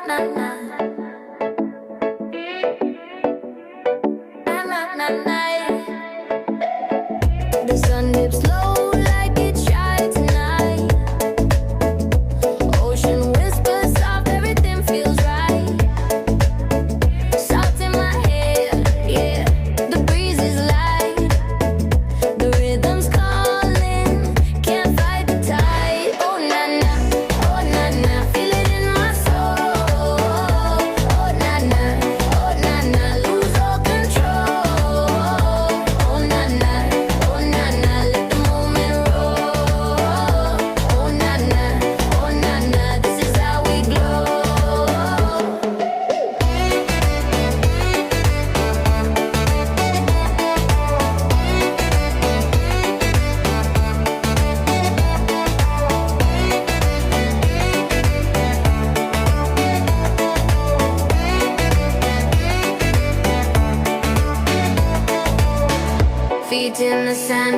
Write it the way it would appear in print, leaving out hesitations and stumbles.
na na. Na na na na. The sun dips low like it's shy tonight. Ocean whispers soft, everything feels right. Salt in my hair, yeah. The breeze is light. The rhythm's calling, can't fight the tide. Oh na na, oh na na, feel it in my soul. Oh na na, lose all control. Oh na na, let the moment roll. Oh na na, this is how we glow. Feet in the sand,